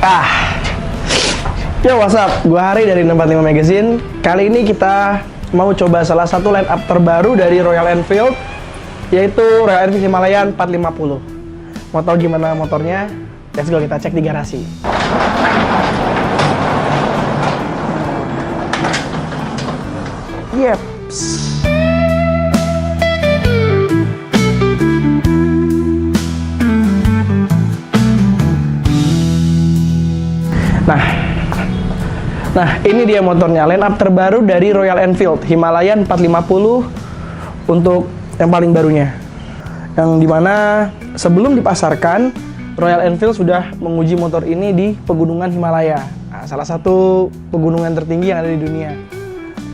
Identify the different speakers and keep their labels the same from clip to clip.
Speaker 1: Ah, yo what's up, gua Hari dari 65 Magazine. Kali ini kita mau coba salah satu line up terbaru dari Royal Enfield, yaitu Royal Enfield Himalayan 450. Mau tahu gimana motornya? Let's go, kita cek di garasi. Yeps. Nah, ini dia motornya, line up terbaru dari Royal Enfield Himalayan 450 untuk yang paling barunya. Yang dimana sebelum dipasarkan, Royal Enfield sudah menguji motor ini di pegunungan Himalaya. Nah, salah satu pegunungan tertinggi yang ada di dunia.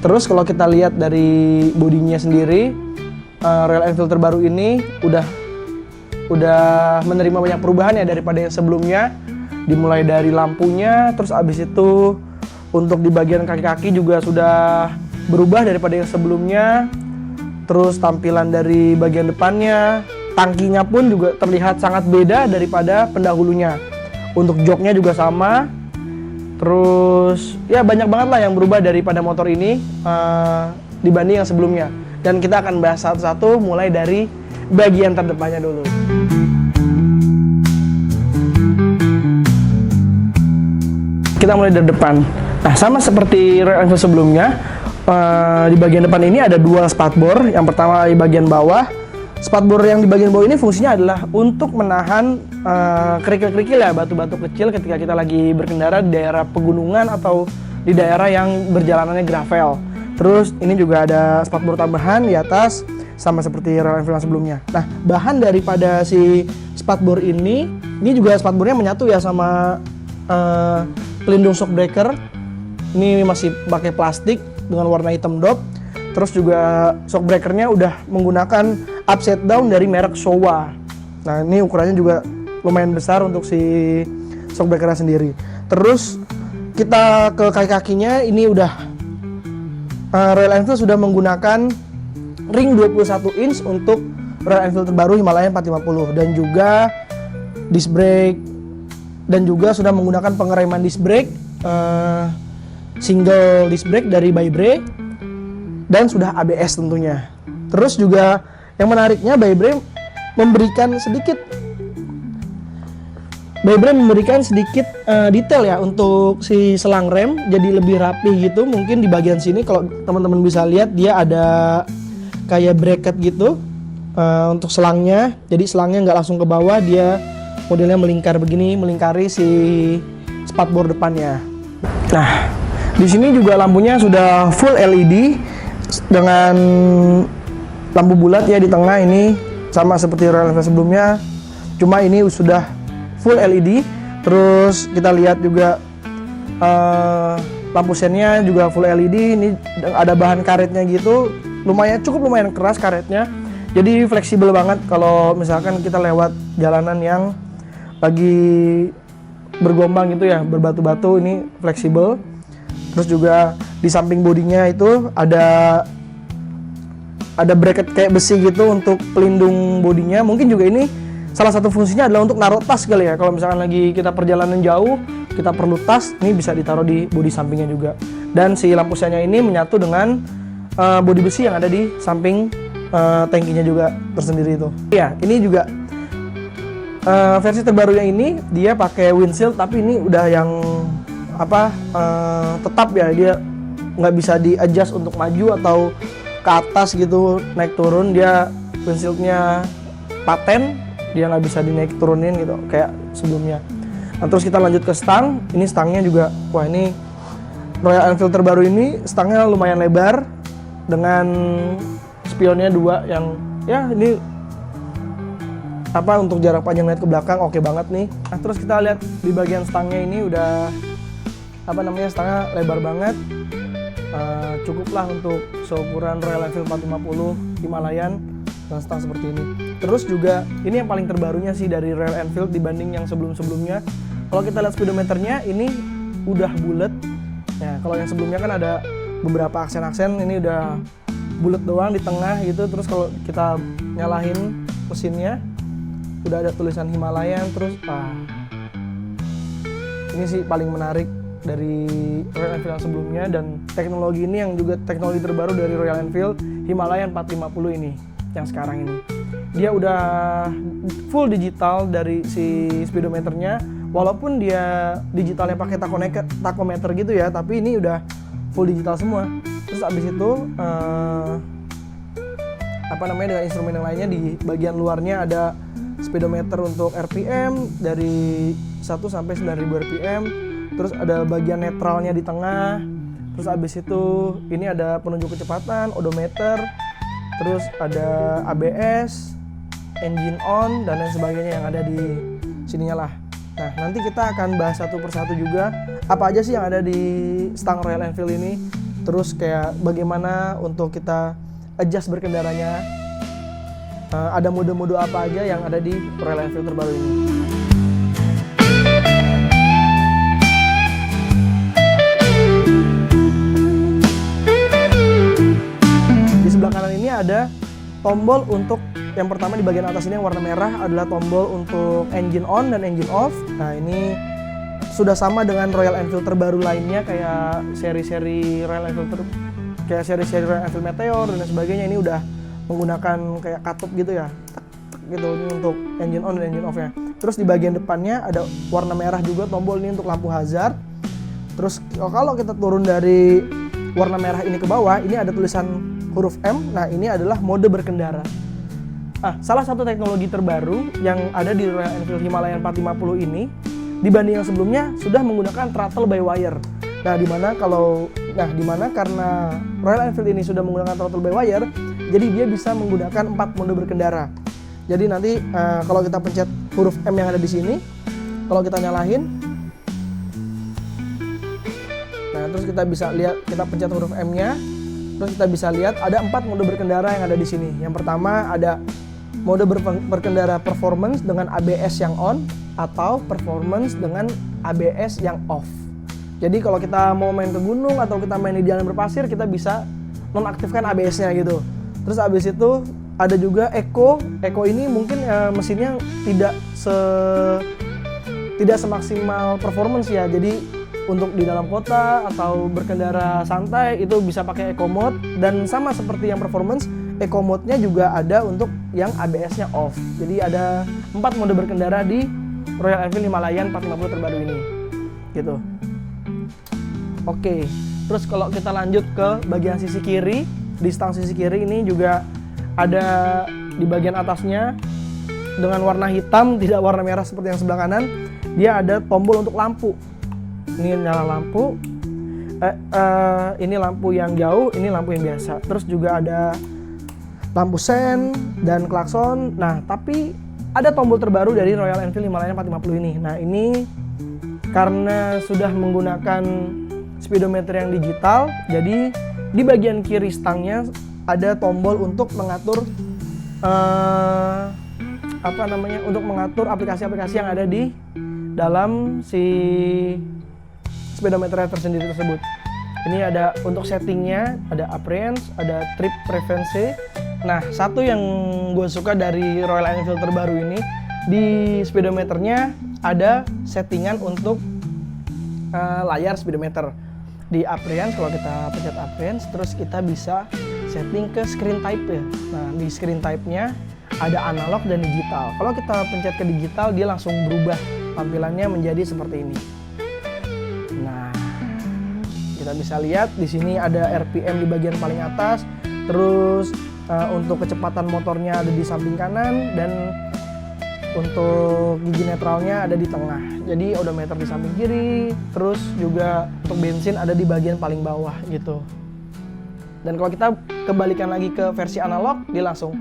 Speaker 1: Terus kalau kita lihat dari bodinya sendiri, Royal Enfield terbaru ini udah menerima banyak perubahan ya daripada yang sebelumnya. Dimulai dari lampunya, terus abis itu untuk di bagian kaki-kaki juga sudah berubah daripada yang sebelumnya. Terus tampilan dari bagian depannya, tangkinya pun juga terlihat sangat beda daripada pendahulunya. Untuk joknya juga sama. Terus ya banyak banget lah yang berubah daripada motor ini dibanding yang sebelumnya. Dan kita akan bahas satu-satu mulai dari bagian terdepannya dulu. Kita mulai dari depan. Nah, sama seperti Royal Enfield sebelumnya, di bagian depan ini ada dua spatbor. Yang pertama di bagian bawah. Spatbor yang di bagian bawah ini fungsinya adalah untuk menahan kerikil-kerikil ya, batu-batu kecil ketika kita lagi berkendara di daerah pegunungan atau di daerah yang berjalanannya gravel. Terus ini juga ada spatbor tambahan di atas, sama seperti Royal Enfield yang sebelumnya. Nah, bahan daripada si spatbor ini juga spatbornya menyatu ya sama pelindung shock breaker. Ini masih pakai plastik dengan warna hitam dop. Terus juga shock breakernya udah menggunakan upside down dari merek Showa. Nah, ini ukurannya juga lumayan besar untuk si shock breakernya sendiri. Terus kita ke kaki-kakinya, ini udah Royal Enfield sudah menggunakan ring 21 inch untuk Royal Enfield terbaru Himalayan 450 dan juga disc brake, dan juga sudah menggunakan pengereman disc brake single disc brake dari Bybre, dan sudah ABS tentunya. Terus juga yang menariknya Bybre memberikan sedikit detail ya untuk si selang rem, jadi lebih rapi gitu. Mungkin di bagian sini kalau teman-teman bisa lihat dia ada kayak bracket gitu untuk selangnya. Jadi selangnya nggak langsung ke bawah, dia modelnya melingkar begini, melingkari si spatbor depannya. Nah, di sini juga lampunya sudah full LED dengan lampu bulat ya di tengah, ini sama seperti Royal Enfield sebelumnya, cuma ini sudah full LED. Terus kita lihat juga lampu sennya juga full LED. Ini ada bahan karetnya gitu, cukup lumayan keras karetnya, jadi fleksibel banget kalau misalkan kita lewat jalanan yang lagi bergombang gitu ya, berbatu-batu, ini fleksibel. Terus juga di samping bodinya itu ada bracket kayak besi gitu untuk pelindung bodinya. Mungkin juga ini salah satu fungsinya adalah untuk naruh tas kali ya. Kalau misalkan lagi kita perjalanan jauh, kita perlu tas, ini bisa ditaruh di bodi sampingnya juga. Dan si lampu sennya ini menyatu dengan bodi besi yang ada di samping tangkinya juga tersendiri itu. Iya, ini juga versi terbarunya ini dia pakai windshield, tapi ini udah yang tetap ya, dia nggak bisa di-adjust untuk maju atau ke atas gitu, naik turun. Dia windshieldnya paten, dia nggak bisa dinaik turunin gitu kayak sebelumnya. Nah, terus kita lanjut ke stang. Ini stangnya juga, wah, ini Royal Enfield terbaru ini stangnya lumayan lebar dengan spionnya 2 yang ya ini untuk jarak panjang lihat ke belakang oke banget nih. Nah, terus kita lihat di bagian stangnya ini udah stangnya lebar banget, cukuplah untuk seukuran Royal Enfield 450 Himalayan dengan stang seperti ini. Terus juga ini yang paling terbarunya sih dari Royal Enfield dibanding yang sebelum-sebelumnya. Kalau kita lihat speedometernya ini udah bulat. Ya, kalau yang sebelumnya kan ada beberapa aksen-aksen, ini udah bulat doang di tengah gitu. Terus kalau kita nyalahin mesinnya udah ada tulisan Himalayan, terus Ini sih paling menarik dari Royal Enfield yang sebelumnya, dan teknologi ini yang juga teknologi terbaru dari Royal Enfield Himalayan 450 ini yang sekarang ini. Dia udah full digital dari si speedometernya, walaupun dia digitalnya pakai tachometer gitu ya, tapi ini udah full digital semua. Terus abis itu dengan instrumen yang lainnya, di bagian luarnya ada speedometer untuk RPM dari 1 sampai 9000 RPM. Terus ada bagian netralnya di tengah. Terus abis itu ini ada penunjuk kecepatan, odometer. Terus ada ABS, engine on, dan lain sebagainya yang ada di sininya lah. Nah, nanti kita akan bahas satu persatu juga apa aja sih yang ada di stang Royal Enfield ini. Terus kayak bagaimana untuk kita adjust berkendaranya. Ada mode-mode apa aja yang ada di Royal Enfield terbaru ini. Di sebelah kanan ini ada tombol untuk yang pertama, di bagian atas ini yang warna merah adalah tombol untuk engine on dan engine off. Nah, ini sudah sama dengan Royal Enfield terbaru lainnya, kayak seri-seri Royal Enfield Royal Enfield Meteor dan sebagainya. Ini udah menggunakan kayak katup gitu ya, gitu, ini untuk engine on dan engine off-nya. Terus di bagian depannya ada warna merah juga tombol ini untuk lampu hazard. Terus kalau kita turun dari warna merah ini ke bawah, ini ada tulisan huruf M. Nah, ini adalah mode berkendara. Salah satu teknologi terbaru yang ada di Royal Enfield Himalayan 450 ini dibanding yang sebelumnya sudah menggunakan throttle by wire. Nah, dimana karena Royal Enfield ini sudah menggunakan throttle by wire, jadi dia bisa menggunakan 4 mode berkendara. Jadi nanti kalau kita pencet huruf M yang ada di sini, kalau kita nyalain, nah terus kita bisa lihat, kita pencet huruf M-nya, terus kita bisa lihat ada 4 mode berkendara yang ada di sini. Yang pertama ada mode berkendara performance dengan ABS yang on, atau performance dengan ABS yang off. Jadi kalau kita mau main ke gunung atau kita main di jalan berpasir, kita bisa nonaktifkan ABS-nya gitu. Terus abis itu ada juga Eco. Eco ini mungkin mesinnya tidak semaksimal performance ya. Jadi untuk di dalam kota atau berkendara santai itu bisa pakai Eco mode, dan sama seperti yang performance, Eco mode-nya juga ada untuk yang ABS-nya off. Jadi ada 4 mode berkendara di Royal Enfield Himalayan 450 terbaru ini. Gitu. Oke. Terus kalau kita lanjut ke bagian sisi kiri, di stang sisi kiri ini juga ada di bagian atasnya dengan warna hitam, tidak warna merah seperti yang sebelah kanan. Dia ada tombol untuk lampu. Ini nyala lampu. Ini lampu yang jauh, ini lampu yang biasa. Terus juga ada lampu sen dan klakson. Nah, tapi ada tombol terbaru dari Royal Enfield Himalayan 450 ini. Nah, ini karena sudah menggunakan speedometer yang digital, jadi di bagian kiri stangnya ada tombol untuk mengatur untuk mengatur aplikasi-aplikasi yang ada di dalam si speedometer tersendiri tersebut. Ini ada untuk settingnya, ada apprehense, ada trip preference. Nah, satu yang gue suka dari Royal Enfield terbaru ini, di speedometernya ada settingan untuk layar speedometer. Di apprehense, kalau kita pencet apprehense, terus kita bisa setting ke screen type ya. Nah, di screen type-nya ada analog dan digital. Kalau kita pencet ke digital, dia langsung berubah tampilannya menjadi seperti ini. Nah, kita bisa lihat di sini ada RPM di bagian paling atas, terus untuk kecepatan motornya ada di samping kanan, dan untuk gigi netralnya ada di tengah. Jadi odometer di samping kiri, terus juga untuk bensin ada di bagian paling bawah gitu. Dan kalau kita kembalikan lagi ke versi analog, dia langsung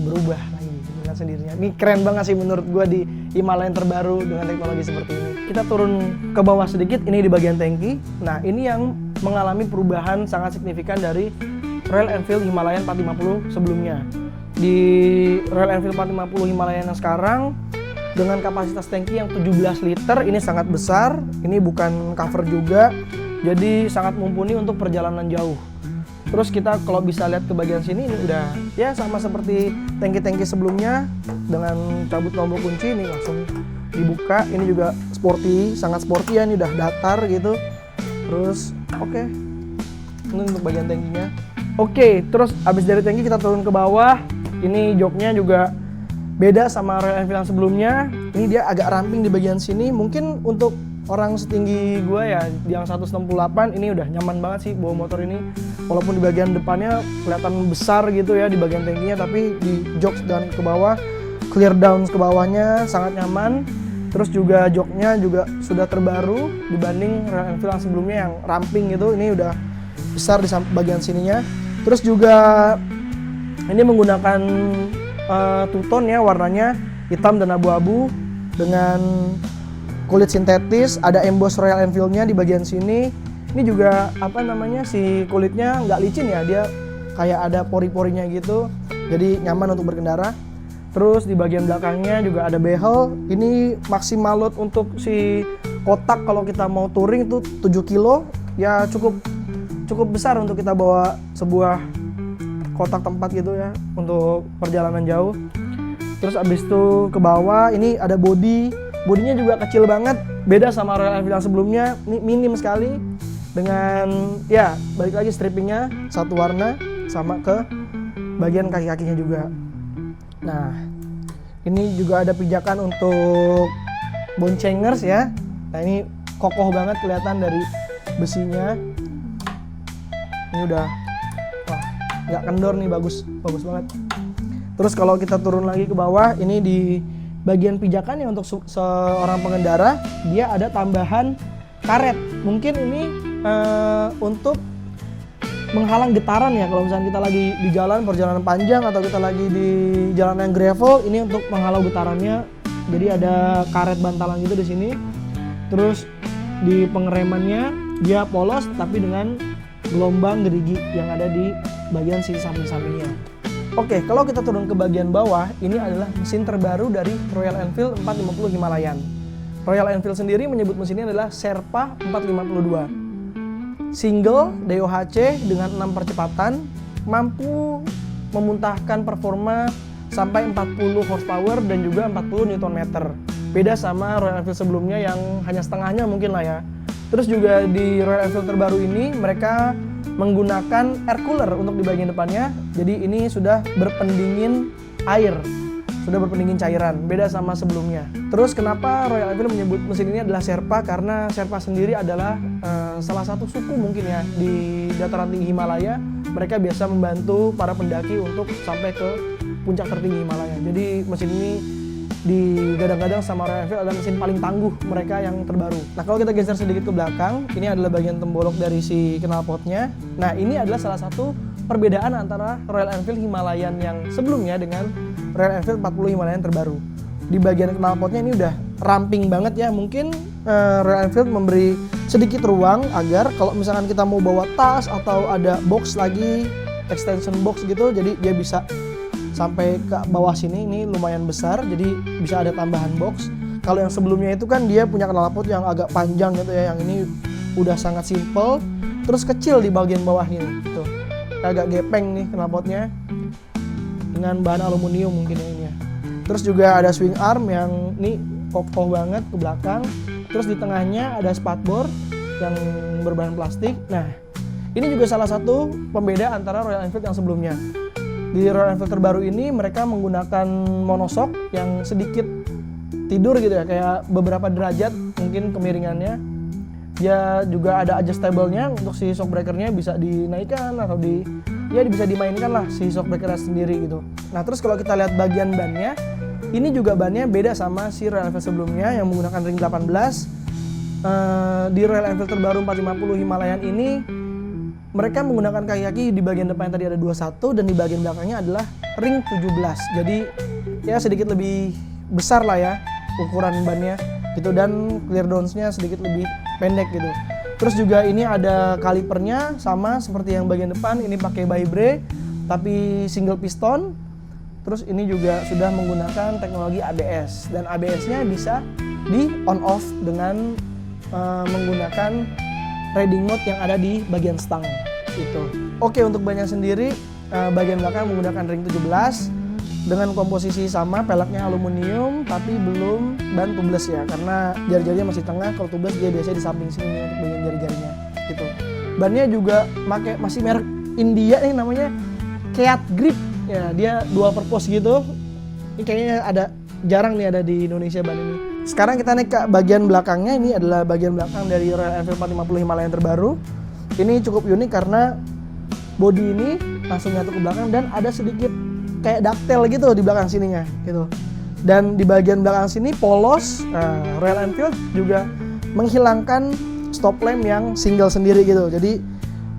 Speaker 1: berubah lagi dengan sendirinya. Ini keren banget sih menurut gue di Himalayan terbaru dengan teknologi seperti ini. Kita turun ke bawah sedikit, ini di bagian tangki. Nah, ini yang mengalami perubahan sangat signifikan dari Royal Enfield Himalayan 450 sebelumnya. Di Royal Enfield 450 Himalayan yang sekarang dengan kapasitas tangki yang 17 liter, ini sangat besar. Ini bukan cover juga, jadi sangat mumpuni untuk perjalanan jauh. Terus kita kalau bisa lihat ke bagian sini, ini udah ya sama seperti tangki-tangki sebelumnya. Dengan cabut tombol kunci ini langsung dibuka. Ini juga sporty, sangat sporty ya, ini udah datar gitu. Terus oke. Ini untuk bagian tangkinya. Oke, terus abis dari tangki kita turun ke bawah. Ini joknya juga beda sama Royal Enfield yang sebelumnya. Ini dia agak ramping di bagian sini. Mungkin untuk orang setinggi gue ya, yang 168, ini udah nyaman banget sih bawa motor ini. Walaupun di bagian depannya kelihatan besar gitu ya di bagian tangkinya, tapi di jok dan ke bawah, clear down ke bawahnya sangat nyaman. Terus juga joknya juga sudah terbaru dibanding Royal Enfield yang sebelumnya yang ramping gitu. Ini udah besar di bagian sininya. Terus juga ini menggunakan two-tone ya, warnanya hitam dan abu-abu dengan kulit sintetis. Ada emboss Royal Enfield-nya di bagian sini. Ini juga apa namanya, si kulitnya nggak licin ya, dia kayak ada pori-porinya gitu, jadi nyaman untuk berkendara. Terus di bagian belakangnya juga ada behel. Ini maksimal load untuk si kotak kalau kita mau touring itu 7 kilo ya, cukup besar untuk kita bawa sebuah kotak tempat gitu ya untuk perjalanan jauh. Terus abis itu ke bawah ini ada bodinya juga kecil banget, beda sama Royal Enfield yang sebelumnya. Ini minim sekali, dengan ya balik lagi strippingnya satu warna sama ke bagian kaki-kakinya juga. Nah ini juga ada pijakan untuk boncengers ya. Nah ini kokoh banget kelihatan dari besinya. Ini udah nggak kendor nih, bagus banget. Terus kalau kita turun lagi ke bawah, ini di bagian pijakan ya untuk seorang pengendara, dia ada tambahan karet. Mungkin ini untuk menghalang getaran ya, kalau misalnya kita lagi di jalan perjalanan panjang atau kita lagi di jalan yang gravel, ini untuk menghalau getarannya. Jadi ada karet bantalan gitu di sini. Terus di pengeremannya dia polos tapi dengan gelombang gerigi yang ada di bagian sisi samping-sampingnya. Oke, kalau kita turun ke bagian bawah, ini adalah mesin terbaru dari Royal Enfield 450 Himalayan. Royal Enfield sendiri menyebut mesin ini adalah Sherpa 452. Single DOHC dengan 6 percepatan, mampu memuntahkan performa sampai 40 horsepower dan juga 40 Nm. Beda sama Royal Enfield sebelumnya yang hanya setengahnya mungkin lah ya. Terus juga di Royal Enfield terbaru ini mereka menggunakan air cooler untuk di bagian depannya. Jadi ini sudah berpendingin air, sudah berpendingin cairan, beda sama sebelumnya. Terus kenapa Royal Enfield menyebut mesin ini adalah Sherpa? Karena Sherpa sendiri adalah salah satu suku mungkin ya di dataran tinggi Himalaya. Mereka biasa membantu para pendaki untuk sampai ke puncak tertinggi Himalaya. Jadi mesin ini digadang-gadang sama Royal Enfield adalah mesin paling tangguh mereka yang terbaru. Nah kalau kita geser sedikit ke belakang, ini adalah bagian tembolok dari si knalpotnya. Nah ini adalah salah satu perbedaan antara Royal Enfield Himalayan yang sebelumnya dengan Royal Enfield 40 Himalayan terbaru. Di bagian knalpotnya ini udah ramping banget ya. Mungkin Royal Enfield memberi sedikit ruang agar kalau misalkan kita mau bawa tas atau ada box lagi, extension box gitu, jadi dia bisa sampai ke bawah sini. Ini lumayan besar, jadi bisa ada tambahan box. Kalau yang sebelumnya itu kan dia punya knalpot yang agak panjang gitu ya, yang ini udah sangat simple, terus kecil di bagian bawah ini tuh, agak gepeng nih knalpotnya dengan bahan aluminium mungkin ya ini ya. Terus juga ada swing arm yang ini kokoh banget ke belakang. Terus di tengahnya ada spatbor yang berbahan plastik. Nah ini juga salah satu pembeda antara Royal Enfield yang sebelumnya. Di Royal Enfield terbaru ini mereka menggunakan monoshock yang sedikit tidur gitu ya, kayak beberapa derajat mungkin kemiringannya. Dia juga ada adjustable-nya untuk si shock breaker-nya, bisa dinaikkan atau bisa dimainkan lah si shock breaker-nya sendiri gitu. Nah terus kalau kita lihat bagian bannya, ini juga bannya beda sama si Royal Enfield sebelumnya yang menggunakan ring 18. Di Royal Enfield terbaru 450 Himalayan ini mereka menggunakan kaki-kaki di bagian depan yang tadi ada 21 dan di bagian belakangnya adalah ring 17. Jadi ya sedikit lebih besar lah ya ukuran bannya gitu, dan clear downs-nya sedikit lebih pendek gitu. Terus juga ini ada kalipernya sama seperti yang bagian depan, ini pakai Vibray tapi single piston. Terus ini juga sudah menggunakan teknologi ABS, dan ABS-nya bisa di on off dengan menggunakan riding mode yang ada di bagian stang itu. Oke, untuk bannya sendiri bagian belakang menggunakan ring 17. dengan komposisi sama, peleknya aluminium tapi belum ban tubeless ya, karena jari-jarinya masih tengah. Kalau tubeless dia biasanya di samping sini untuk bagian jari-jarinya gitu. Bannya juga masih merek India nih, namanya Keat Grip ya, dia dual purpose gitu. Ini kayaknya jarang nih ada di Indonesia ban ini. Sekarang kita naik ke bagian belakangnya. Ini adalah bagian belakang dari Royal Enfield 450 Himalayan terbaru. Ini cukup unik karena bodi ini langsung nyatu ke belakang dan ada sedikit kayak daktel gitu di belakang sininya gitu. Dan di bagian belakang sini polos. Royal Enfield juga menghilangkan stop lamp yang single sendiri gitu. Jadi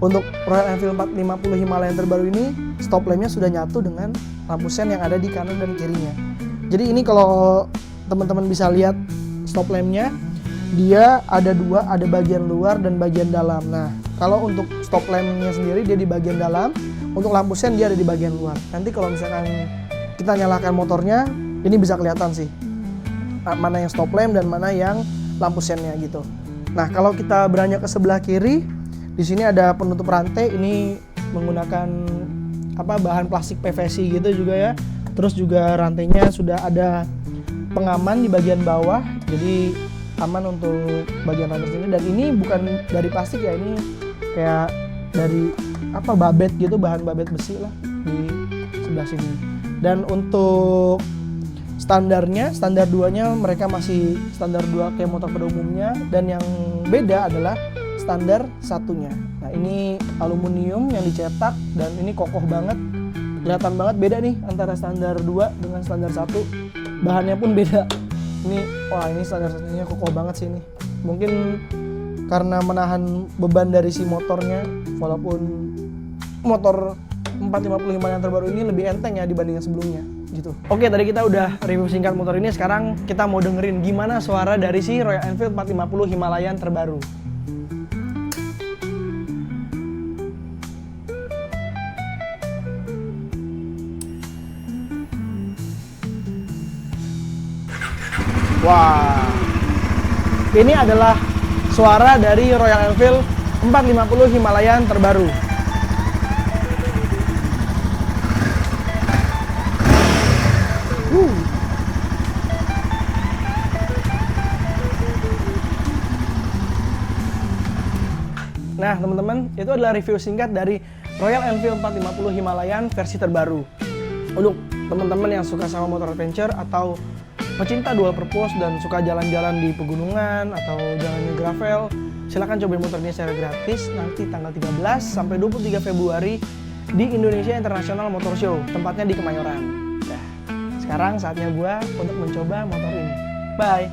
Speaker 1: untuk Royal Enfield 450 Himalayan terbaru ini stop lampnya sudah nyatu dengan lampu sen yang ada di kanan dan kirinya. Jadi ini kalau teman-teman bisa lihat stop lampnya, dia ada dua, ada bagian luar dan bagian dalam. Nah, kalau untuk stop lampnya sendiri dia di bagian dalam, untuk lampu sen dia ada di bagian luar. Nanti kalau misalkan kita nyalakan motornya, ini bisa kelihatan sih mana yang stop lamp dan mana yang lampu sennya gitu. Nah, kalau kita beranjak ke sebelah kiri, di sini ada penutup rantai. Ini menggunakan bahan plastik PVC gitu juga ya. Terus juga rantainya sudah ada pengaman di bagian bawah, jadi aman untuk bagian rantai sini. Dan ini bukan dari plastik ya, ini kayak dari babet gitu, bahan babet besi lah di sebelah sini. Dan untuk standar 2-nya mereka masih standar 2 kayak motor pada umumnya, dan yang beda adalah standar 1-nya. Nah, ini aluminium yang dicetak dan ini kokoh banget. Kelihatan banget beda nih antara standar 2 dengan standar 1. Bahannya pun beda. Ini standar 1-nya kokoh banget sih ini. Mungkin karena menahan beban dari si motornya, walaupun motor 450 Himalayan terbaru ini lebih enteng ya dibanding yang sebelumnya gitu. Oke, tadi kita udah review singkat motor ini. Sekarang kita mau dengerin gimana suara dari si Royal Enfield 450 Himalayan terbaru. Wah, ini adalah suara dari Royal Enfield 450 Himalayan terbaru. Nah, teman-teman, itu adalah review singkat dari Royal Enfield 450 Himalayan versi terbaru. Untuk teman-teman yang suka sama motor adventure atau pecinta dual purpose dan suka jalan-jalan di pegunungan atau jalannya gravel, silahkan cobain motor ini secara gratis nanti tanggal 13 sampai 23 Februari di Indonesia International Motor Show, tempatnya di Kemayoran. Nah, sekarang saatnya gua untuk mencoba motor ini. Bye!